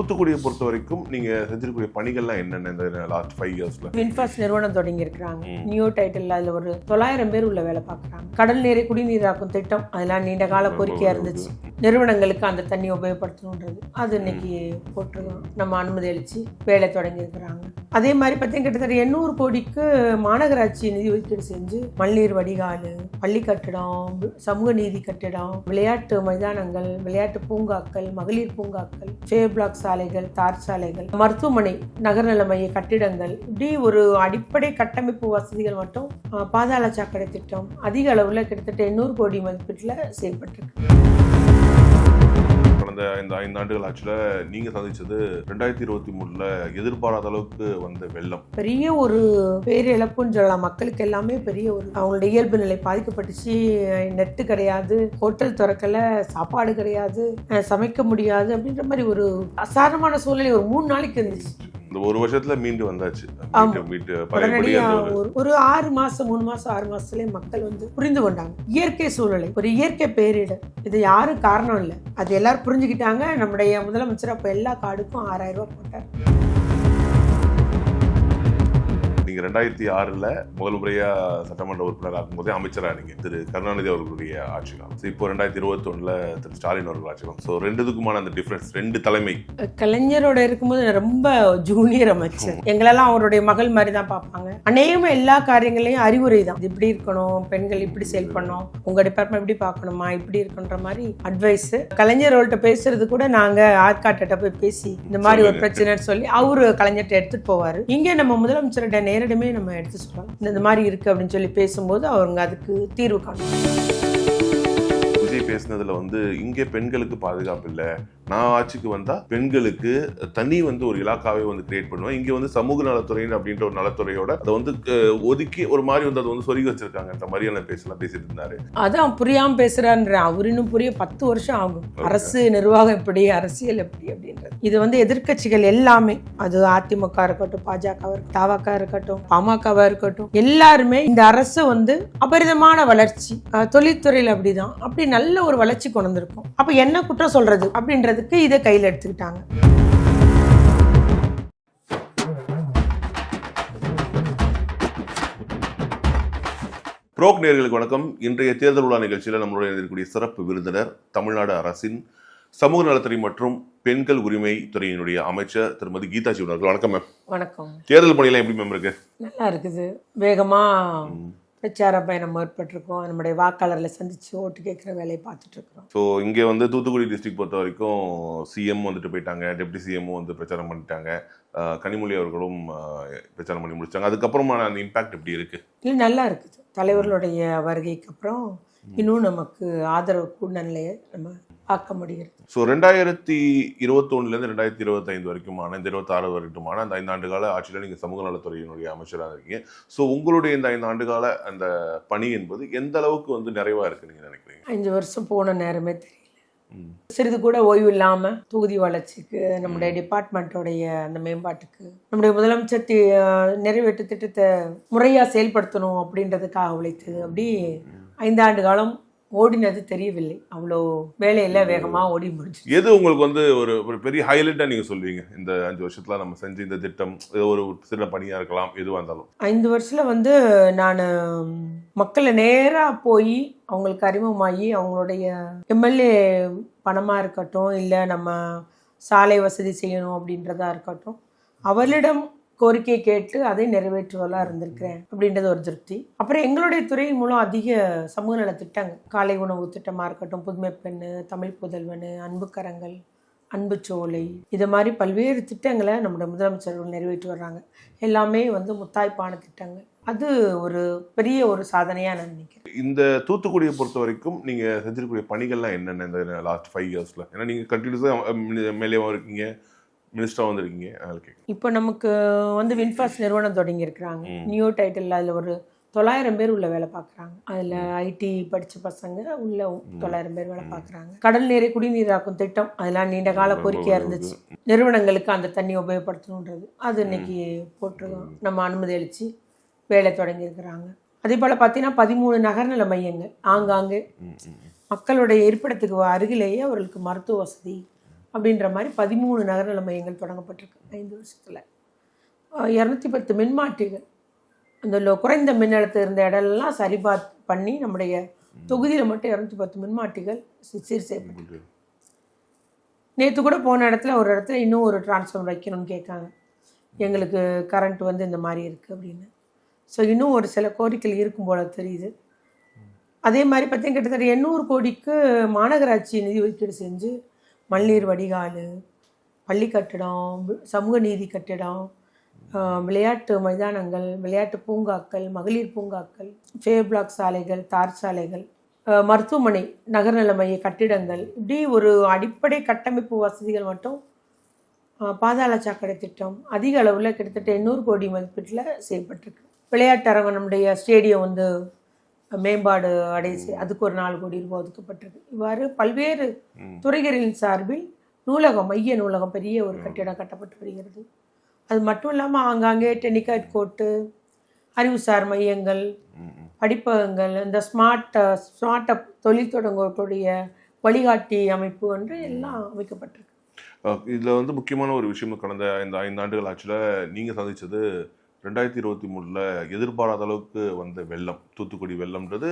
தூத்துக்குடியை பொறுத்த வரைக்கும் நீங்க செஞ்சிருக்கக்கூடிய பணிகள்லாம் என்னென்ன இந்த லாஸ்ட் 5 இயர்ஸ்ல? வின்ஃபாஸ்ட் நிறுவனம் தொடங்கி இருக்கிறாங்க. நியூ டைட்டில் அதுல ஒரு 900 பேர் உள்ள வேலை பார்க்குறாங்க. கடல் நீரை குடிநீராக்கும் திட்டம் அதெல்லாம் நீண்ட கால கோரிக்கையா இருந்துச்சு. நிறுவனங்களுக்கு அந்த தண்ணி உபயோகப்படுத்தணுன்றது அது இன்னைக்கு போட்டிருக்கோம். நம்ம அனுமதி அளிச்சு வேலை தொடங்கி இருக்கிறாங்க. அதே மாதிரி பார்த்தீங்கன்னா கிட்டத்தட்ட 800 கோடிக்கு மாநகராட்சி நிதி ஒதுக்கீடு செஞ்சு மழைநீர் வடிகால், பள்ளி கட்டிடம், சமூக நீதி கட்டிடம், விளையாட்டு மைதானங்கள், விளையாட்டு பூங்காக்கள், மகளிர் பூங்காக்கள், பிளாக் சாலைகள், தார் சாலைகள், மருத்துவமனை, நகர்நல மைய கட்டிடங்கள், இப்படி ஒரு அடிப்படை கட்டமைப்பு வசதிகள் மட்டும் பாதாள சாக்கடை திட்டம் அதிக அளவில் கிட்டத்தட்ட 800 கோடி மதிப்பீட்டில் செயல்பட்டிருக்கு. கடந்த இந்த 5 ஆண்டுகள் ஆட்சியில நீங்க சந்திச்சது 2023ல எதிர்பாராத அளவுக்கு வந்த வெள்ளம் பெரிய ஒரு பேரிழப்புன்னு சொல்லலாம். மக்களுக்கு எல்லாமே பெரிய ஒரு அவங்களுடைய இயல்பு நிலை பாதிக்கப்பட்டுச்சு. நெட்டு கிடையாது, ஹோட்டல் திறக்கல, சாப்பாடு கிடையாது, சமைக்க முடியாது அப்படின்ற மாதிரி ஒரு அசாதாரணமான சூழ்நிலை ஒரு 3 நாளைக்கு இருந்துச்சு. இந்த ஒரு வருஷத்துல மீண்டு வந்தாச்சு. ஒரு 6 மாசம் 3 மாசம் 6 மாசத்துலயே மக்கள் புரிந்து கொண்டாங்க. இயற்கை சூழ்நிலை ஒரு இயற்கை பேரிடர், இது யாரும் காரணம் இல்லை, அது எல்லாரும் புரிஞ்சுக்கிட்டாங்க. நம்முடைய முதலமைச்சர் அப்ப எல்லா கார்டுக்கும் 6000 ரூபாய் போட்டார். நீங்க 2006ல முதல் முறையா சட்டமன்ற உறுப்பினர் ஆகும்போதே அமைச்சரா நீங்க திரு கருணாநிதி அவர்களுடைய ஆட்சி காலம். இப்போ 2021ல திரு ஸ்டாலின் அவர்கள் ஆட்சி காலம். ஸோ ரெண்டுத்துக்குமான அந்த டிஃபரன்ஸ், 2 தலைமை. கலைஞரோட இருக்கும்போது ரொம்ப ஜூனியர் அமைச்சர், எங்களெல்லாம் அவருடைய மகள் மாதிரி தான் பார்ப்பாங்க. அநேகமா எல்லா காரியங்களையும் அறிவுரை தான், இப்படி இருக்கணும், பெண்கள் இப்படி செயல்படணும், உங்க டிபார்ட்மெண்ட் இப்படி பார்க்கணுமா, இப்படி இருக்குன்ற மாதிரி அட்வைஸ். கலைஞர்கள்ட்ட பேசுறது கூட நாங்க ஆட்காட்ட போய் பேசி இந்த மாதிரி ஒரு பிரச்சனைன்னு சொல்லி அவரு கலைஞர்கிட்ட எடுத்துட்டு போவாரு. இங்கே நம்ம முதலமைச்சர்கிட்ட நேரடியுமே நம்ம எடுத்து சொல்லலாம், இந்த மாதிரி இருக்கு அப்படின்னு சொல்லி பேசும்போது அவங்க அதுக்கு தீர்வு காணும். விஜய் பேசினதுல இங்கே பெண்களுக்கு பாதுகாப்பு இல்லை, நான் ஆட்சிக்கு வந்தா பெண்களுக்கு தனி ஒரு இலாக்காவே கிரியேட் பண்ணுவேன், இங்க சமூக நலத்துறை அப்படின்ற ஒரு நலத்துறையோட அதை ஒதுக்கி ஒரு மாதிரி அதை சொருகி வச்சிருக்காங்க, இந்த மாதிரியான பேசிட்டு இருந்தாரு. அதான் புரியாம பேசுறான்ற அவர் இன்னும் புரிய 10 வருஷம் ஆகும். அரசு நிர்வாகம் எப்படி, அரசியல் எப்படி அப்படின்றது இது எதிர்க்கட்சிகள் எல்லாமே, அது அதிமுக இருக்கட்டும், பாஜக இருக்கட்டும், தவக இருக்கட்டும், பாமகவா இருக்கட்டும், எல்லாருமே இந்த அரசு அபரிதமான வளர்ச்சி, தொழில்துறையில் அப்படிதான், அப்படி நல்ல ஒரு வளர்ச்சி கொண்டு வந்திருக்கும். அப்ப என்ன குற்றம் சொல்றது அப்படின்றது இதை கையில் எடுத்துக்கிட்டாங்க. புரோக் நேயர்களுக்கு வணக்கம். இன்றைய தேர்தல் விழா நிகழ்ச்சியில் நம்மளுடைய இருக்கக்கூடிய சிறப்பு விருந்தினர் தமிழ்நாடு அரசின் சமூக நலத்துறை மற்றும் பெண்கள் உரிமை துறையினுடைய அமைச்சர் திருமதி கீதா சிவன் அவர்கள். வணக்கம் மேம். வணக்கம். தேர்தல் பணியெல்லாம் எப்படி மேம் இருக்கு? நல்லா இருக்குது. வேகமா பிரச்சார பயணம் ஏற்பட்டிருக்கோம். நம்முடைய வாக்காளர்களை சந்திச்சு ஓட்டு கேட்குற வேலையை பார்த்துட்டு இருக்கிறோம். ஸோ இங்கே தூத்துக்குடி டிஸ்ட்ரிக்ட் பொறுத்த வரைக்கும் சிஎம் போயிட்டாங்க, டெப்டி சிஎம்மும் பிரச்சாரம் பண்ணிட்டாங்க, கனிமொழி அவர்களும் பிரச்சாரம் பண்ணி முடிச்சாங்க. அதுக்கப்புறமான அந்த இம்பாக்ட் எப்படி இருக்கு? இல்லை, நல்லா இருக்குது. தலைவர்களுடைய வருகைக்கு அப்புறம் இன்னும் நமக்கு ஆதரவு கூடின நிலையை நம்ம பார்க்க முடிகிறது. ஸோ 2021 2025 வரைக்குமான இந்த 26 வரைக்குமான அந்த 5 ஆண்டு கால ஆட்சியில் நீங்கள் சமூக நலத்துறையினுடைய அமைச்சராக இருக்கீங்க. ஸோ உங்களுடைய இந்த 5 ஆண்டு கால அந்த பணி என்பது எந்த அளவுக்கு நிறைவா இருக்கு நீங்க நினைக்கிறீங்க? 5 வருஷம் போன நேரமே தெரியல. சிறிது கூட ஓய்வு இல்லாம தொகுதி வளர்ச்சிக்கு, நம்முடைய டிபார்ட்மெண்ட்டோடைய அந்த மேம்பாட்டுக்கு, நம்முடைய முதலமைச்சர் நிறைவேற்று திட்டத்தை முறையா செயல்படுத்தணும் அப்படின்றதுக்காக உழைத்தது. அப்படி 5 ஆண்டு காலம் ஓடினது தெரியவில்லை. அவ்வளோ வேலையில வேகமா ஓடி முடிஞ்சு. எது உங்களுக்கு ஒரு பெரிய ஹைலைட்டா நீங்க சொல்லுவீங்க, இந்த 5 வருஷத்துல நம்ம செஞ்ச இந்த திட்டம், ஒரு சில பணியா இருக்கலாம், எதுவாக இருந்தாலும்? 5 வருஷத்துல நான் மக்களை நேரா போய் அவங்களுக்கு அறிமுகமாகி, அவங்களுடைய எம்எல்ஏ பணமா இருக்கட்டும், இல்லை நம்ம சாலை வசதி செய்யணும் அப்படின்றதா இருக்கட்டும், அவர்களிடம் கோரிக்கை கேட்டு அதை நிறைவேற்றுவதாக இருந்திருக்கிறேன் அப்படின்றது ஒரு திருப்தி. அப்புறம் எங்களுடைய துறை மூலம் அதிக சமூக நல திட்டங்கள், காலை உணவு திட்டமாக இருக்கட்டும், புதுமை பெண்ணு, தமிழ் புதல்வன், அன்பு கரங்கள், அன்பு சோலை, இது மாதிரி பல்வேறு திட்டங்களை நம்முடைய முதலமைச்சர்கள் நிறைவேற்றி வர்றாங்க. எல்லாமே முத்தாய்ப்பான திட்டங்கள். அது ஒரு பெரிய ஒரு சாதனையாக நான் நினைக்கிறேன். இந்த தூத்துக்குடியை பொறுத்த வரைக்கும் நீங்க செஞ்சிருக்கக்கூடிய பணிகள்லாம் என்னென்ன இந்த லாஸ்ட் 5 இயர்ஸ்ல? ஏன்னா நீங்க கண்டினியூஸாக எம்எல்ஏவாக இருக்கீங்க, மினிஸ்டராக வந்திருக்கீங்க. இப்போ நமக்கு வின்ஃபாஸ்ட் நிறுவனம் தொடங்கி இருக்கிறாங்க. நியூ டைட்டில் அதில் ஒரு 900 பேர் உள்ள வேலை பார்க்குறாங்க. அதில் ஐடி படித்த பசங்க உள்ள 900 பேர் வேலை பார்க்குறாங்க. கடல் நீரை குடிநீராக்கும் திட்டம் அதெல்லாம் நீண்ட கால கோரிக்கையாக இருந்துச்சு. நிறுவனங்களுக்கு அந்த தண்ணி உபயோகப்படுத்தணுன்றது அது இன்னைக்கு போட்டிருக்கோம். நம்ம அனுமதி அளித்து வேலை தொடங்கி இருக்கிறாங்க. அதே போல் பார்த்தீங்கன்னா 13 நகர்நல மையங்கள் ஆங்காங்கே மக்களுடைய இருப்பிடத்துக்கு அருகிலேயே அவர்களுக்கு மருத்துவ வசதி, அப்படின்ற மாதிரி 13 நகர்நல மையங்கள் தொடங்கப்பட்டிருக்கு 5 வருஷத்தில். 210 மின்மாற்றிகள் அந்த குறைந்த மின்னழுத்தம் இருந்த இடம்லாம் பண்ணி நம்முடைய தொகுதியில் மட்டும் 210 மின்மாற்றிகள் சீர் செய்யப்பட்டிருக்கு. நேற்று கூட போன இடத்துல ஒரு இடத்துல இன்னும் ஒரு டிரான்ஸ்ஃபார்மர் வைக்கணும்னு கேட்காங்க. எங்களுக்கு கரண்ட் வந்து இந்த மாதிரி இருக்குது அப்படின்னு. ஸோ இன்னும் ஒரு சில கோரிக்கைகள் இருக்கும் போல தெரியுது. அதே மாதிரி பார்த்தீங்கன்னா கிட்டத்தட்ட 800 கோடிக்கு மாநகராட்சி நிதி ஒதுக்கீடு செஞ்சு மழைநீர் வடிகால், பள்ளி கட்டிடம், சமூக நீதி கட்டிடம், விளையாட்டு மைதானங்கள், விளையாட்டு பூங்காக்கள், மகளிர் பூங்காக்கள், ஃபேர் பிளாக் சாலைகள், தார் சாலைகள், மருத்துவமனை, நகர்நல மைய கட்டிடங்கள், இப்படி ஒரு அடிப்படை கட்டமைப்பு வசதிகள் மட்டும் பாதாள சாக்கடை திட்டம் அதிக அளவில் கிட்டத்தட்ட 800 கோடி மதிப்பீட்டில் செய்யப்பட்டிருக்கு. விளையாட்டரங்கம் நம்முடைய ஸ்டேடியம் வந்து மேம்பாடு அடைய அதுக்கு ஒரு 4 கோடி ரூபாய் ஒதுக்கப்பட்டிருக்கு. இவ்வாறு பல்வேறு துறைகளின் சார்பில் நூலகம், மைய நூலகம் பெரிய ஒரு கட்டிடம் கட்டப்பட்டு வருகிறது. அது மட்டும் இல்லாமல் ஆங்காங்கே டெக்னிக்கல் கோர்ட்டு, அறிவுசார் மையங்கள், படிப்பகங்கள், இந்த ஸ்மார்ட் அப் தொழில் தொடங்கக்கூடிய வழிகாட்டி அமைப்பு என்று எல்லாம் அமைக்கப்பட்டிருக்கு. இதில் வந்து முக்கியமான ஒரு விஷயம் கடந்த இந்த 5 ஆண்டுகள் ஆட்சியில் நீங்கள் சந்தித்தது 2023 எதிர்பாராத அளவுக்கு வந்த வெள்ளம், தூத்துக்குடி வெள்ளம்ன்றது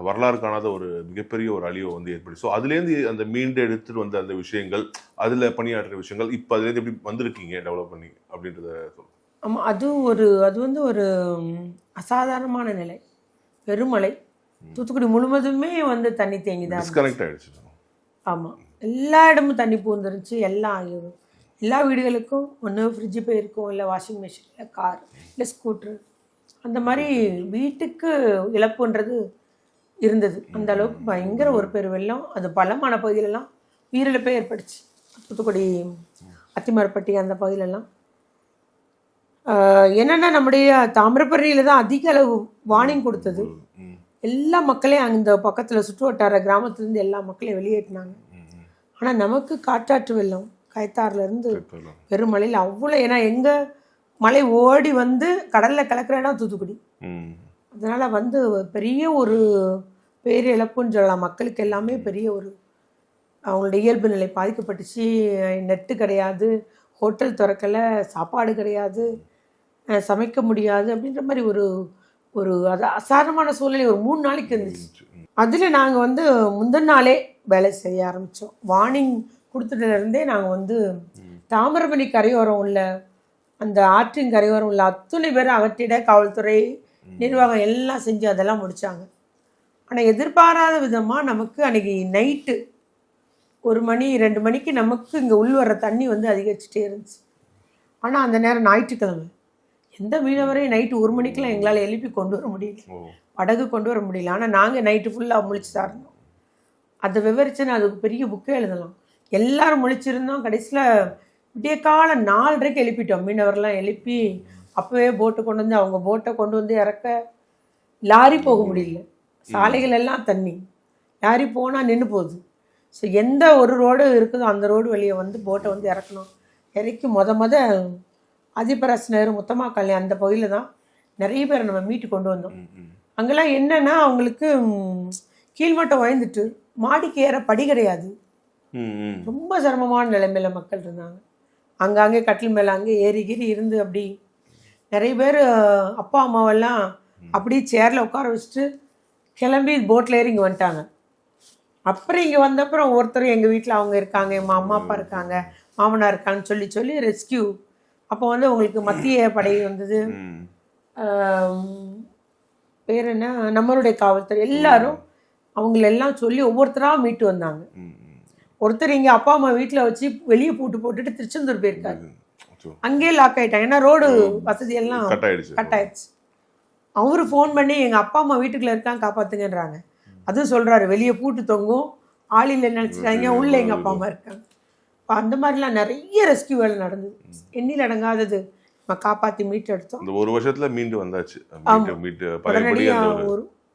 வரலாறு காணாத ஒரு மிகப்பெரிய ஒரு அழிவை வந்து ஏற்படுது. ஸோ அதுலேருந்து அந்த மீண்டு எடுத்துகிட்டு வந்த அந்த விஷயங்கள், அதில் பணியாற்றுற விஷயங்கள், இப்போ அதுலேருந்து எப்படி வந்திருக்கீங்க டெவலப் பண்ணி அப்படின்றத சொல்லுங்கள். ஆமாம், அது வந்து ஒரு அசாதாரணமான நிலை. பெருமழை, தூத்துக்குடி முழுவதுமே வந்து தண்ணி தேங்கி தான் டிஸ்கனெக்ட் ஆகிடுச்சு. ஆமாம், எல்லா இடமும் தண்ணி பூந்துருந்துச்சு. எல்லா வீடுகளுக்கும் ஒன்று ஃப்ரிட்ஜு போயிருக்கும், இல்லை வாஷிங் மிஷின், இல்லை கார், இல்லை ஸ்கூட்ரு, அந்த மாதிரி வீட்டுக்கு இழப்புன்றது இருந்தது. அந்த அளவுக்கு பயங்கர ஒரு பெரு வெள்ளம். அது பலமான பகுதியிலலாம் உயிரிழப்பே ஏற்படுச்சு. தூத்துக்குடி, அத்திமரப்பட்டி அந்த பகுதியிலலாம் என்னென்னா நம்முடைய தாமிரபரணியில் தான் அதிக அளவு வார்னிங் கொடுத்தது. எல்லா மக்களையும் அந்த பக்கத்தில் சுற்று வட்டார கிராமத்துலேருந்து எல்லா மக்களையும் வெளியேற்றினாங்க. ஆனால் நமக்கு காட்டாற்று வெள்ளம் கயத்தாறுலேருந்து பெருமழையில் அவ்வளோ, ஏன்னா எங்கள் மலை ஓடி வந்து கடலில் கலக்கிற இடம் தூத்துக்குடி. அதனால் வந்து பெரிய ஒரு பேரிழப்புன்னு சொல்லலாம். மக்களுக்கு எல்லாமே பெரிய ஒரு அவங்களுடைய இயல்பு நிலை பாதிக்கப்பட்டுச்சு. நெட்டு கிடையாது, ஹோட்டல் திறக்கலை, சாப்பாடு கிடையாது, சமைக்க முடியாது அப்படின்ற மாதிரி ஒரு அது அசாதாரணமான சூழ்நிலை ஒரு 3 நாளைக்கு இருந்துச்சு. அதில் நாங்கள் வந்து முந்தின நாளே வேலை செய்ய ஆரம்பித்தோம். வார்னிங் கொடுத்துட்டுலேருந்தே நாங்கள் வந்து தாமிரபரணி கரையோரம் உள்ள அந்த ஆற்றின் கரையோரம் உள்ள அத்தனை பேர் அகற்றிட காவல்துறை நிர்வாகம் எல்லாம் செஞ்சு அதெல்லாம் முடித்தாங்க. ஆனால் எதிர்பாராத விதமாக நமக்கு அன்றைக்கி நைட்டு 1 மணி 2 மணிக்கு நமக்கு இங்கே உள் வர்ற தண்ணி வந்து அதிகரிச்சுட்டே இருந்துச்சு. ஆனால் அந்த நேரம் ஞாயிற்றுக்கிழமை, எந்த மீனவரையும் நைட்டு 1 மணிக்கெலாம் எங்களால் எழுப்பி கொண்டு வர முடியல, படகு கொண்டு வர முடியல. ஆனால் நாங்கள் நைட்டு ஃபுல்லாக முழிச்சு தான் இருந்தோம். அதை விவரிச்சுன்னு அதுக்கு பெரிய புக்கே எழுதலாம். எல்லோரும் முழிச்சிருந்தோம். கடைசியில் விடிய கால 4:30க்கு எழுப்பிட்டோம். மீனவரெலாம் எழுப்பி அப்போவே போட்டு கொண்டு வந்து அவங்க போட்டை கொண்டு வந்து இறக்க லாரி போக முடியல. சாலைகள் எல்லாம் தண்ணி, லாரி போனால் நின்று போகுது. ஸோ எந்த ஒரு ரோடு இருக்குதோ அந்த ரோடு வெளியே வந்து போட்டை வந்து இறக்கணும். இறக்கி மொத அதிபரசனர், முத்தமா காலனி அந்த பகுதியில் தான் நிறைய பேரை நம்ம மீட்டு கொண்டு வந்தோம். அங்கெல்லாம் என்னென்னா அவங்களுக்கு கீழ்மட்டம் உயர்ந்துட்டு மாடிக்கு ஏற படி கிடையாது. ரொம்ப சிரமமான நிலைமையில் மக்கள் இருந்தாங்க. அங்கங்கே கட்டில் மேலே அங்கே ஏறி இருந்து அப்படி நிறைய பேர் அப்பா அம்மாவெல்லாம் அப்படியே சேரில் உட்கார வச்சுட்டு கிளம்பி போட்டில் ஏறி இங்கே வந்துட்டாங்க. அப்புறம் இங்கே வந்தப்புறம் ஒருத்தர் எங்கள் வீட்டில் அவங்க இருக்காங்க, எங்கள் அம்மா அப்பா இருக்காங்க, மாமனார் இருக்காங்கன்னு சொல்லி ரெஸ்கியூ. அப்போ வந்து உங்களுக்கு மத்திய படை வந்தது, பேர் என்ன, நம்மளுடைய காவல்துறை, எல்லாரும் அவங்களெல்லாம் சொல்லி ஒவ்வொருத்தராக மீட்டு வந்தாங்க. ஒருத்தர் இங்கே அப்பா அம்மா வீட்டில் வச்சு வெளியே போட்டுட்டு திருச்செந்தூர் போயிருக்காரு. அங்கேயே லாக் ஆகிட்டாங்க. ஏன்னா ரோடு வசதியெல்லாம் கட் ஆயிடுச்சு. அவரு ஃபோன் பண்ணி எங்கள் அப்பா அம்மா வீட்டுக்குள்ளே இருக்காங்க காப்பாற்றுங்கன்றாங்க. அதுவும் சொல்கிறாரு, வெளியே பூட்டு தொங்கும், ஆளில் நினச்சிட்டாங்க, உள்ளே எங்கள் அப்பா அம்மா இருக்காங்க. இப்போ அந்த மாதிரிலாம் நிறைய ரெஸ்கியூ வேலை நடந்தது. எண்ணில் அடங்காதது நம்ம காப்பாற்றி மீட்டு எடுத்தோம். இந்த 1 வருஷத்தில் மீண்டு வந்தாச்சு.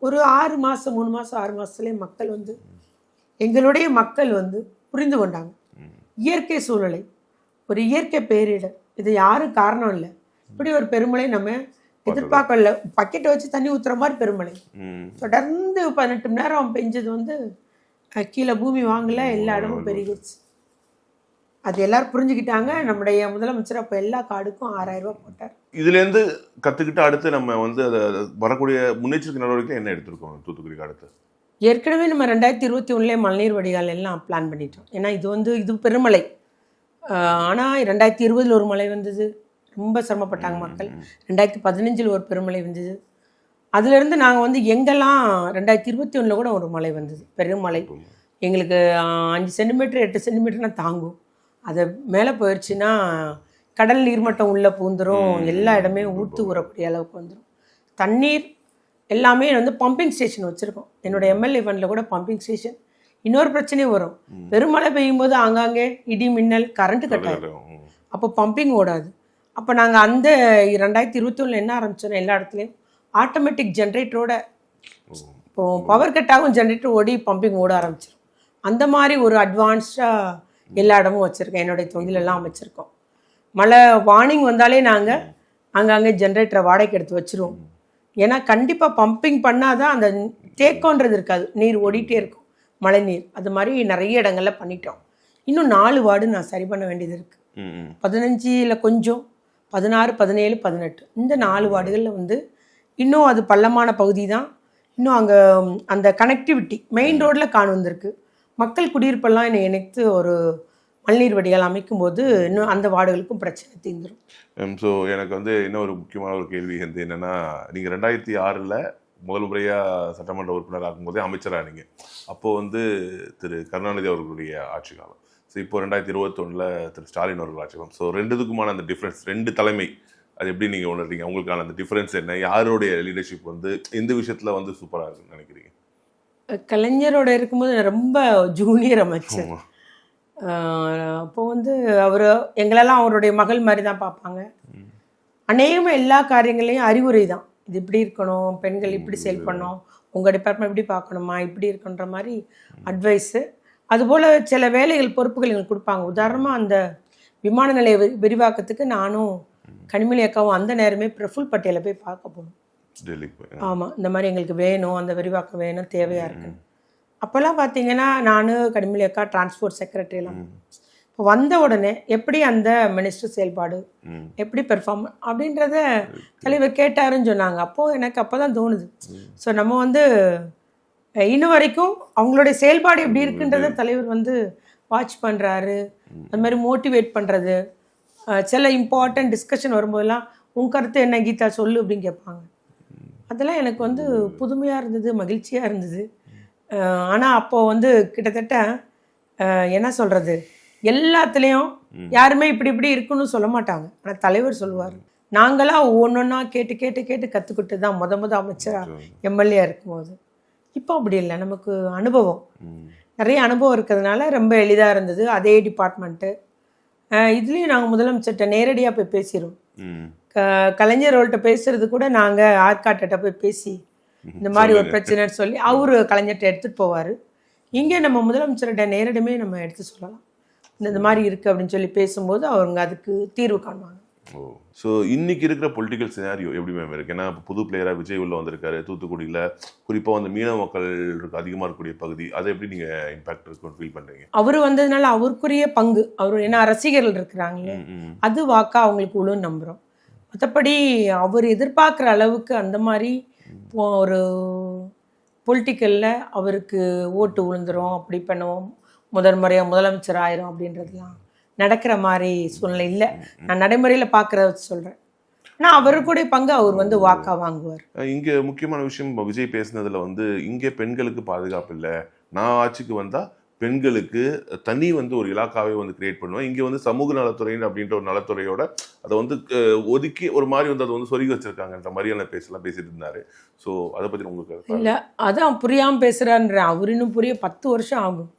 ஒரு 6 மாதம் 3 மாதம் 6 மாதத்துலேயே மக்கள் வந்து எங்களுடைய மக்கள் வந்து புரிந்து கொண்டாங்க. இயற்கை சூழ்நிலை, ஒரு இயற்கை பேரிடர், இது யாரும் காரணம் இல்லை. இப்படி ஒரு பெருமழை நம்ம எதிர்பார்க்கல. பக்கெட்டை வச்சு தண்ணி ஊற்றுற மாதிரி பெருமழை தொடர்ந்து 18 மணி நேரம் பெஞ்சது வந்து கீழே பூமி வாங்கல, எல்லா இடமும் பெருகிடுச்சு. அது எல்லாரும் புரிஞ்சுக்கிட்டாங்க. நம்முடைய முதலமைச்சர் அப்போ எல்லா கார்டுக்கும் 6000 ரூபாய் போட்டார். இதுலேருந்து கற்றுக்கிட்டு அடுத்து நம்ம வந்து அதை வரக்கூடிய முன்னெச்சரிக்கை நடவடிக்கை என்ன எடுத்திருக்கோம் தூத்துக்குடிக்கு அடுத்து? ஏற்கனவே நம்ம 2021 மழைநீர் வடிகால் எல்லாம் பிளான் பண்ணிட்டோம். ஏன்னா இது பெருமழை. ஆனால் 2020 ஒரு மழை வந்தது, ரொம்ப சிரமப்பட்டாங்க மக்கள். 2015 ஒரு பெருமழை வந்தது. அதுலேருந்து நாங்கள் வந்து எங்கெல்லாம் 2021 கூட ஒரு மழை வந்தது, பெருமழை. எங்களுக்கு 5 சென்டிமீட்டர் 8 சென்டிமீட்டர்னா தாங்கும். அது மேலே போயிடுச்சுன்னா கடல் நீர்மட்டம் உள்ளே பூந்துடும், எல்லா இடமே ஊற்று ஊறக்கூடிய அளவுக்கு வந்துடும். தண்ணீர் எல்லாமே வந்து பம்பிங் ஸ்டேஷன் வச்சுருக்கோம். என்னோட எம்எல்ஏ ஃபண்டில் கூட பம்பிங் ஸ்டேஷன். இன்னொரு பிரச்சனையும் வரும், பெருமழை பெய்யும் போது ஆங்காங்கே இடி மின்னல் கரண்ட்டு கட் ஆகிடும், அப்போ பம்பிங் ஓடாது. அப்போ நாங்கள் அந்த 2021 என்ன ஆரம்பிச்சோன்னா எல்லா இடத்துலையும் ஆட்டோமேட்டிக் ஜென்ரேட்டரோட இப்போ பவர் கட் ஆகும், ஜென்ரேட்டர் ஓடி பம்பிங் ஓட ஆரம்பிச்சிடும். அந்த மாதிரி ஒரு அட்வான்ஸ்டாக எல்லா இடமும் வச்சுருக்கேன். என்னுடைய தொழிலெல்லாம் வச்சுருக்கோம். மழை வார்னிங் வந்தாலே நாங்கள் அங்கங்கே ஜென்ரேட்டரை வாடகைக்கு எடுத்து வச்சுருவோம். ஏன்னா கண்டிப்பாக பம்பிங் பண்ணால் தான் அந்த தேக்கம்ன்றது இருக்காது, நீர் ஓடிட்டே இருக்கும், மழை நீர். அது மாதிரி நிறைய இடங்களில் பண்ணிட்டோம். இன்னும் 4 வார்டு நான் சரி பண்ண வேண்டியது இருக்குது. 15 கொஞ்சம், 16, 17, 18 இந்த 4 வார்டுகளில் வந்து இன்னும் அது பள்ளமான பகுதி தான். இன்னும் அங்கே அந்த கனெக்டிவிட்டி மெயின் ரோட்டில் காண வந்திருக்கு. மக்கள் குடியிருப்பெல்லாம் என்னை இணைத்து ஒரு மழைநீர் வடிகால் அமைக்கும்போது இன்னும் அந்த வார்டுகளுக்கும் பிரச்சனை தீர்ந்துடும். ஸோ எனக்கு வந்து இன்னொரு முக்கியமான ஒரு கேள்வி வந்து என்னென்னா, நீங்கள் 2006 முதல் முறையாக சட்டமன்ற உறுப்பினர் ஆகும்போதே அமைச்சராக நீங்கள். அப்போது வந்து திரு கருணாநிதி அவர்களுடைய ஆட்சி காலம். ஸோ இப்போ 2021 திரு ஸ்டாலின் அவர்கள் ஆட்சி காலம். ஸோ ரெண்டுத்துக்குமான அந்த டிஃப்ரென்ஸ், 2 தலைமை, அது எப்படி நீங்கள் உணர்றீங்க? உங்களுக்கான அந்த டிஃப்ரென்ஸ் என்ன? யாருடைய லீடர்ஷிப் வந்து இந்த விஷயத்தில் வந்து சூப்பராக இருக்குன்னு நினைக்கிறீங்க? கலைஞரோட இருக்கும்போது நான் ரொம்ப ஜூனியர் அமைச்சர். அப்போ வந்து அவர் எங்களெல்லாம் அவருடைய மகள் மாதிரி தான் பார்ப்பாங்க. அநேகமாக எல்லா காரியங்களையும் அறிவுரை தான், இது இப்படி இருக்கணும், பெண்கள் இப்படி செயல்படணும், உங்கள் டிபார்ட்மெண்ட் இப்படி பார்க்கணுமா, இப்படி இருக்குன்ற மாதிரி அட்வைஸு. அதுபோல் சில வேலைகள் பொறுப்புகள் எங்களுக்கு கொடுப்பாங்க. உதாரணமாக அந்த விமான நிலைய விரிவாக்கத்துக்கு நானும் கனிமொழி அக்காவும் அந்த நேரமே பிரஃபுல் பட்டேலை போய் பார்க்க போகணும். ஆமாம், இந்த மாதிரி எங்களுக்கு வேணும், அந்த விரிவாக்கம் வேணும், தேவையாக இருக்குன்னு. அப்போல்லாம் பார்த்தீங்கன்னா நான் கனிமொழி அக்கா டிரான்ஸ்போர்ட் செக்ரட்டரியெல்லாம். இப்போ வந்த உடனே எப்படி அந்த மினிஸ்டர் செயல்பாடு எப்படி பெர்ஃபார்ம் அப்படின்றத தலைவர் கேட்டாருன்னு சொன்னாங்க. அப்போது எனக்கு அப்போ தான் தோணுது, ஸோ நம்ம வந்து இன்னும் வரைக்கும் அவங்களுடைய செயல்பாடு எப்படி இருக்குன்றத தலைவர் வந்து வாட்ச் பண்ணுறாரு. அது மாதிரி மோட்டிவேட் பண்ணுறது, சில இம்பார்ட்டன்ட் டிஸ்கஷன் வரும்போதெல்லாம் உன் கருத்து என்ன கீதா சொல்லு அப்படின்னு கேட்பாங்க. அதெல்லாம் எனக்கு வந்து புதுமையாக இருந்தது, மகிழ்ச்சியாக இருந்தது. ஆனால் அப்போது வந்து கிட்டத்தட்ட என்ன சொல்கிறது, எல்லாத்துலேயும் யாருமே இப்படி இப்படி இருக்குன்னு சொல்ல மாட்டாங்க. ஆனால் தலைவர் சொல்லுவார். நாங்களாம் ஒவ்வொன்றா கேட்டு கேட்டு கேட்டு கற்றுக்கிட்டு தான் முத அமைச்சராக எம்எல்ஏ இருக்கும்போது. இப்போ அப்படி இல்லை, நமக்கு அனுபவம், நிறைய அனுபவம் இருக்கிறதுனால ரொம்ப எளிதாக இருந்தது. அதே டிபார்ட்மெண்ட்டு இதுலேயும் நாங்கள் முதலமைச்சர்கிட்ட நேரடியாக போய் பேசிடுவோம். கலைஞர்கள்ட்ட பேசுறது கூட நாங்கள் ஆர்காட்ட போய் பேசி இந்த மாதிரி ஒரு பிரச்சனைன்னு சொல்லி அவரு கலைஞர்கிட்ட எடுத்துகிட்டு போவார். இங்கே நம்ம முதலமைச்சர்கிட்ட நேரடியுமே நம்ம எடுத்து சொல்லலாம், இந்த மாதிரி இருக்குது அப்படின்னு சொல்லி பேசும்போது அவங்க அதுக்கு தீர்வு காணுவாங்க. ஸோ இன்னைக்கு இருக்கிற பொலிட்டிக்கல் சினாரியோ எப்படி மேம் இருக்கு? ஏன்னா புது பிளேயராக விஜய் உள்ள வந்திருக்காரு தூத்துக்குடியில், குறிப்பாக வந்து மீனவ மக்கள் அதிகமாக இருக்கக்கூடிய பகுதி, அதை எப்படி நீங்கள் இம்பாக்ட் இருக்குன்னு ஃபீல் பண்ணுறீங்க? அவர் வந்ததுனால அவருக்குரிய பங்கு, அவர் ஏன்னா ரசிகர்கள் இருக்கிறாங்களே, அது வாக்கா அவங்களுக்கு உழுன்னு நம்புகிறோம். மற்றபடி அவர் எதிர்பார்க்குற அளவுக்கு அந்த மாதிரி ஒரு பொலிட்டிக்கலில் அவருக்கு ஓட்டு விழுந்துரும், அப்படி பண்ணுவோம், முறையாக முதலமைச்சர் ஆயிரும் அப்படின்றதுலாம் நடக்கிற மாதிரி சூழ்நிலை இல்லை. நான் நடைமுறையில் பார்க்குறத சொல்கிறேன். ஆனால் அவருக்குடைய பங்கு அவர் வந்து வாக்கா வாங்குவார். இங்கே முக்கியமான விஷயம் விஜய் பேசுனதில் வந்து இங்கே பெண்களுக்கு பாதுகாப்பு இல்லை, நான் ஆட்சிக்கு வந்தால் பெண்களுக்கு தனி வந்து ஒரு இலாக்காவே வந்து கிரியேட் பண்ணுவேன், இங்கே வந்து சமூக நலத்துறைன்னு அப்படின்ற ஒரு நலத்துறையோட அதை வந்து ஒதுக்கி ஒரு மாதிரி வந்து அதை வந்து சொருகி வச்சிருக்காங்கன்ற மாதிரியான பேசிட்டு இருந்தாரு. ஸோ அதை பற்றி உங்களுக்கு இல்லை, அதான் புரியாமல் பேசுகிறான்ற. அவர் இன்னும் புரிய 10 வருஷம் ஆகும்.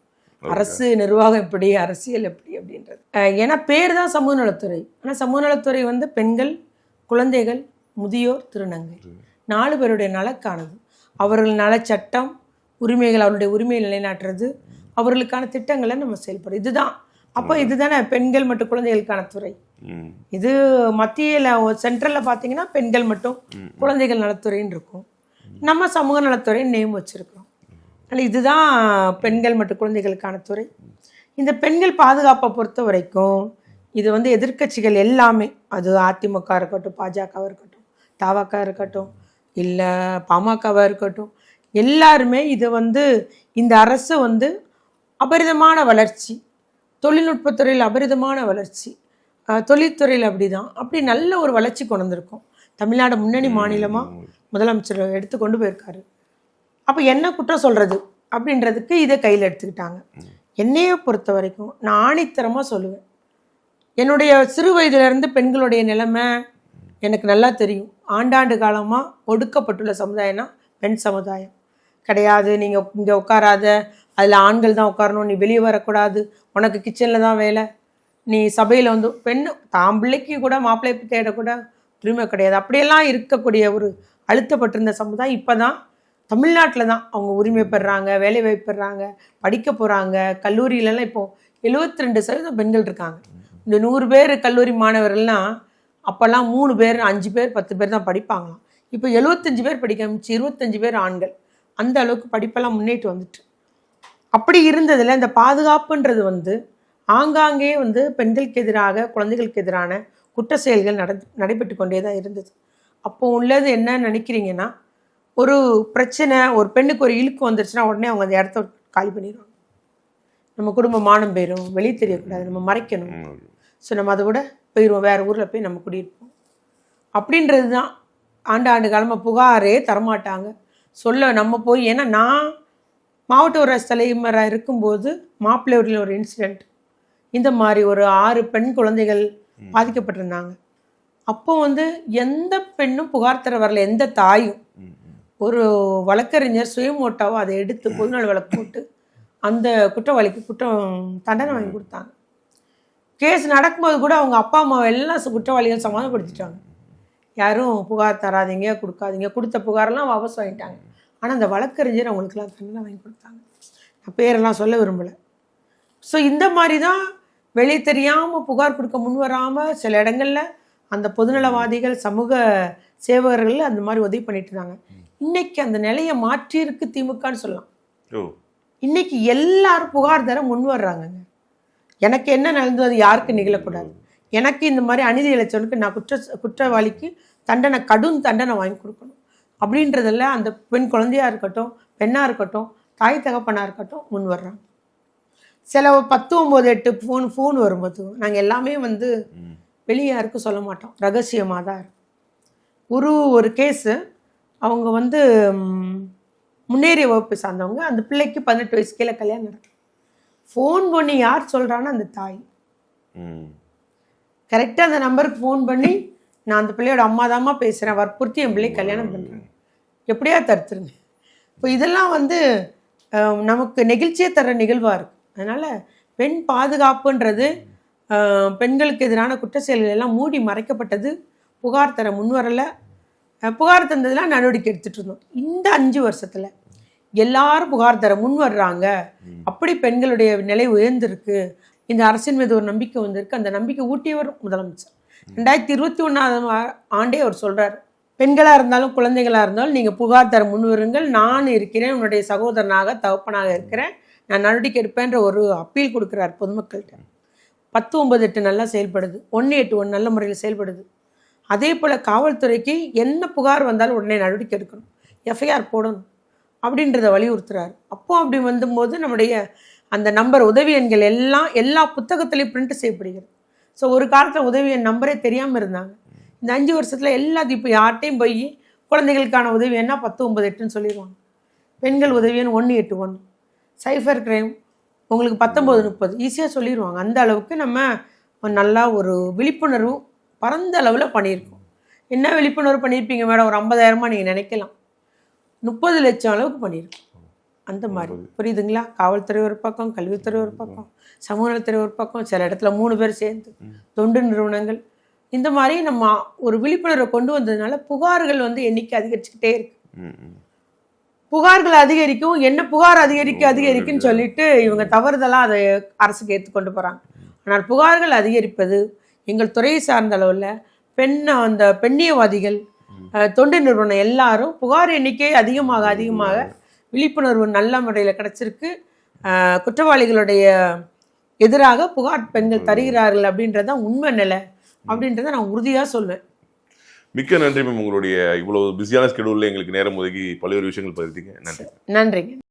அரசு நிர்வாகம் எப்படி, அரசியல் எப்படி அப்படின்றது. ஏன்னா பேர் தான் சமூக நலத்துறை, ஆனால் சமூக நலத்துறை வந்து பெண்கள், குழந்தைகள், முதியோர், திருநங்கை 4 பேருடைய நலக்கானது. அவர்கள் நலச்சட்டம், உரிமைகள், அவருடைய உரிமையை நிலைநாட்டுறது, அவர்களுக்கான திட்டங்களை நம்ம செயல்படும். இதுதான். அப்போ இதுதானே பெண்கள் மற்றும் குழந்தைகளுக்கான துறை. இது மத்தியில் சென்ட்ரலில் பார்த்தீங்கன்னா பெண்கள் மற்றும் குழந்தைகள் நலத்துறைன்னு இருக்கும், நம்ம சமூக நலத்துறை நேம் வச்சுருக்கிறோம். ஆனால் இதுதான் பெண்கள் மற்றும் குழந்தைகளுக்கான துறை. இந்த பெண்கள் பாதுகாப்பை பொறுத்த வரைக்கும் இது வந்து எதிர்க்கட்சிகள் எல்லாமே, அது அதிமுக இருக்கட்டும், பாஜகவாக இருக்கட்டும், தவக இருக்கட்டும், இல்லை பாமகவாக இருக்கட்டும், எல்லாருமே இது வந்து இந்த அரசு வந்து அபரிதமான வளர்ச்சி, தொழில்நுட்பத்துறையில் அபரிதமான வளர்ச்சி, தொழில்துறையில் அப்படிதான், அப்படி நல்ல ஒரு வளர்ச்சி கொண்டு வந்திருக்கோம். தமிழ்நாடு முன்னணி மாநிலமாக முதலமைச்சர் எடுத்து கொண்டு போயிருக்காரு. அப்போ என்ன குற்றம் சொல்கிறது அப்படின்றதுக்கு இதை கையில் எடுத்துக்கிட்டாங்க. என்னையை பொறுத்த வரைக்கும் நான் ஆணித்தரமாக சொல்லுவேன், என்னுடைய சிறு வயதிலிருந்து பெண்களுடைய நிலைமை எனக்கு நல்லா தெரியும். ஆண்டாண்டு காலமாக ஒடுக்கப்பட்டுள்ள சமுதாயம்னா பெண் சமுதாயம் கிடையாது. நீங்கள் இங்கே உட்காராத, அதில் ஆண்கள் தான் உட்காரணும், நீ வெளியே வரக்கூடாது, உனக்கு கிச்சனில் தான் வேலை, நீ சபையில் வந்து பெண் தாம்பிள்ளைக்கு கூட மாப்பிள்ளை தேடக்கூட உரிமை கிடையாது. அப்படியெல்லாம் இருக்கக்கூடிய ஒரு அழுத்தப்பட்டிருந்த சமுதாயம் இப்போ தான் தமிழ்நாட்டில் தான் அவங்க உரிமை பெறுறாங்க, வேலை வாய்ப்பு பெறுறாங்க, படிக்க போகிறாங்க. கல்லூரியிலலாம் இப்போது 72% பெண்கள் இருக்காங்க. இந்த 100 பேர் கல்லூரி மாணவர்கள்னால் அப்போல்லாம் 3 பேர் 5 பேர் 10 பேர் தான் படிப்பாங்களாம். இப்போ 75 பேர் படிக்க ஆரம்பிச்சு, 25 பேர் ஆண்கள். அந்த அளவுக்கு படிப்பெல்லாம் முன்னேற்று வந்துட்டு. அப்படி இருந்ததில் இந்த பாதுகாப்புன்றது வந்து ஆங்காங்கே வந்து பெண்களுக்கு எதிராக, குழந்தைகளுக்கு எதிரான குற்ற செயல்கள் நடைபெற்று கொண்டே தான் இருந்தது. அப்போ உள்ளது என்ன நினைக்கிறீங்கன்னா, ஒரு பிரச்சனை, ஒரு பெண்ணுக்கு ஒரு இழுக்கு வந்துருச்சுன்னா உடனே அவங்க அந்த இடத்த காலி பண்ணிடுவாங்க. நம்ம குடும்ப மானம் போயிடும், வெளியே தெரியக்கூடாது, நம்ம மறைக்கணும், ஸோ நம்ம அதை விட போயிடுவோம், வேறு ஊரில் போய் நம்ம குடியிருப்போம் அப்படின்றது தான். ஆண்டு காலமாக புகாரே தரமாட்டாங்க சொல்ல. நம்ம போய், ஏன்னா நான் மாவட்ட ஊராட்சி தலைவராக இருக்கும்போது மாப்பிள்ளையூரில் ஒரு இன்சிடெண்ட், இந்த மாதிரி ஒரு 6 பெண் குழந்தைகள் பாதிக்கப்பட்டிருந்தாங்க. அப்போ வந்து எந்த பெண்ணும் புகார் தர வரல, எந்த தாயும். ஒரு வழக்கறிஞர் சுயமோட்டாவோ அதை எடுத்து பொதுநல வழக்கு போட்டு அந்த குற்றவாளிக்கு தண்டனை வாங்கி கொடுத்தாங்க. கேஸ் நடக்கும்போது கூட அவங்க அப்பா அம்மாவை எல்லாம் குற்றவாளிகள் சமாதானப்படுத்திட்டாங்க. யாரும் புகார் தராதிங்க, கொடுக்காதீங்க, கொடுத்த புகாரெல்லாம் வாபஸ் வாங்கிட்டாங்க. ஆனால் அந்த வழக்கறிஞர் அவங்களுக்குலாம் தண்டனை வாங்கி கொடுத்தாங்க. நான் பேரெல்லாம் சொல்ல விரும்பலை. ஸோ இந்த மாதிரி தான் வெளியே தெரியாமல் புகார் கொடுக்க முன் வராமல் சில இடங்களில் அந்த பொதுநலவாதிகள், சமூக சேவகர்கள் அந்த மாதிரி உதவி பண்ணிட்டு இருந்தாங்க. இன்னைக்கு அந்த நிலையை மாற்றியிருக்கு திமுகன்னு சொல்லலாம். இன்னைக்கு எல்லாரும் புகார் தர முன் வர்றாங்கங்க. எனக்கு என்ன நடந்தது அது யாருக்கு நிகழக்கூடாது, எனக்கு இந்த மாதிரி அநீதி இழைச்சவனுக்கு நான் குற்றவாளிக்கு கடும் தண்டனை வாங்கி கொடுக்கணும் அப்படின்றதில் அந்த பெண் குழந்தையாக இருக்கட்டும், பெண்ணாக இருக்கட்டும், தாய் தகப்பனாக இருக்கட்டும் முன் வர்றாங்க. சில 10, 9, 8 ஃபோன் வரும்போது நாங்கள் எல்லாமே வந்து வெளியே யாருக்கும் சொல்ல மாட்டோம், ரகசியமாக தான் இருக்கும். ஒரு கேஸு, அவங்க வந்து முன்னேறிய வகுப்பை சார்ந்தவங்க, அந்த பிள்ளைக்கு 18 வயசு கீழே கல்யாணம் நடக்கும். ஃபோன் பண்ணி யார் சொல்கிறான்னு அந்த தாய் கரெக்டாக அந்த நம்பருக்கு ஃபோன் பண்ணி, நான் அந்த பிள்ளையோட அம்மா தாம்மா பேசுகிறேன், வற்புறுத்தி என் பிள்ளை கல்யாணம் பண்ணுறேன், எப்படியா தடுத்துருங்க. இப்போ இதெல்லாம் வந்து நமக்கு நெகிழ்ச்சியை தர நிகழ்வாக இருக்குது. அதனால் பெண் பாதுகாப்புன்றது, பெண்களுக்கு எதிரான குற்ற செயல்கள் எல்லாம் மூடி மறைக்கப்பட்டது. புகார் தர முன்வரலை, புகார் தந்ததெல்லாம் நடவடிக்கை எடுத்துகிட்டு இருந்தோம். இந்த 5 வருஷத்தில் எல்லாரும் புகார் தர முன் வர்றாங்க. அப்படி பெண்களுடைய நிலை உயர்ந்திருக்கு, இந்த அரசின் மீது ஒரு நம்பிக்கை வந்திருக்கு. அந்த நம்பிக்கை ஊட்டியவர் முதலமைச்சர். 2021ஆம் ஆண்டே அவர் சொல்கிறார், பெண்களாக இருந்தாலும் குழந்தைகளாக இருந்தாலும் நீங்கள் புகார் தர முன் வருங்கள், நான் இருக்கிறேன், உன்னுடைய சகோதரனாக தகப்பனாக இருக்கிறேன், நான் நடவடிக்கை எடுப்பேன்ற ஒரு அப்பீல் கொடுக்குறார் பொதுமக்கள்கிட்ட. 10, 9, 8 நல்லா செயல்படுது, 181 நல்ல முறையில் செயல்படுது. அதே போல் காவல்துறைக்கு என்ன புகார் வந்தாலும் உடனே நடவடிக்கை எடுக்கணும், எஃப்ஐஆர் போடணும் அப்படின்றத வலியுறுத்துறாரு. அப்போ அப்படி வந்தும்போது நம்முடைய அந்த நம்பர், உதவி எண்கள் எல்லாம் எல்லா புத்தகத்திலையும் பிரிண்ட் செய்யப்படுகிறது. ஸோ ஒரு காலத்தில் உதவி எண் நம்பரே தெரியாமல் இருந்தாங்க. இந்த 5 வருஷத்தில் எல்லாத்தையும் இப்போ யார்ட்டையும் போய் குழந்தைகளுக்கான உதவி எண்ணா 10, 9, 8ன்னு சொல்லிடுவாங்க. பெண்கள் உதவி எண் 181, சைபர் கிரைம் உங்களுக்கு 19, 30 ஈஸியாக சொல்லிடுவாங்க. அந்த அளவுக்கு நம்ம நல்லா ஒரு விழிப்புணர்வு பரந்த அளவில் பண்ணியிருக்கோம். என்ன விழிப்புணர்வு பண்ணியிருப்பீங்க மேடம், ஒரு 50,000 நீங்கள் நினைக்கலாம், 30 லட்சம் அளவுக்கு பண்ணியிருக்கோம். அந்த மாதிரி புரியுதுங்களா? காவல்துறை ஒரு பக்கம், கல்வித்துறை ஒரு பக்கம், சமூக நலத்துறை ஒரு பக்கம், சில இடத்துல 3 பேர் சேர்ந்து தொண்டு நிறுவனங்கள், இந்த மாதிரி நம்ம ஒரு விழிப்புணர்வை கொண்டு வந்ததுனால புகார்கள் வந்து எண்ணிக்கை அதிகரிச்சுக்கிட்டே இருக்கு. புகார்கள் அதிகரிக்கும், என்ன புகார் அதிகரிக்குன்னு சொல்லிட்டு இவங்க தவறுதலாக அதை அரசுக்கு ஏற்றுக்கொண்டு போகிறாங்க. ஆனால் புகார்கள் அதிகரிப்பது எங்கள் துறையை சார்ந்த அளவில் அந்த பெண்ணியவாதிகள், தொண்டு நிறுவனம் எல்லாரும் புகார் எண்ணிக்கை அதிகமாக விழிப்புணர்வு நல்ல முறையில் கிடச்சிருக்கு. குற்றவாளிகளுடைய எதிராக புகார் பெண்கள் தருகிறார்கள் அப்படின்றதான் உண்மை நிலை அப்படின்றத நான் உறுதியா சொல்வேன். மிக்க நன்றி மேம். உங்களுடைய இவ்வளவு பிஸியான ஸ்கெடியூல்ல எங்களுக்கு நேரம் ஒதுக்கி பல்வேறு விஷயங்கள் பகிர்ந்தீங்க. நன்றி. நன்றிங்க.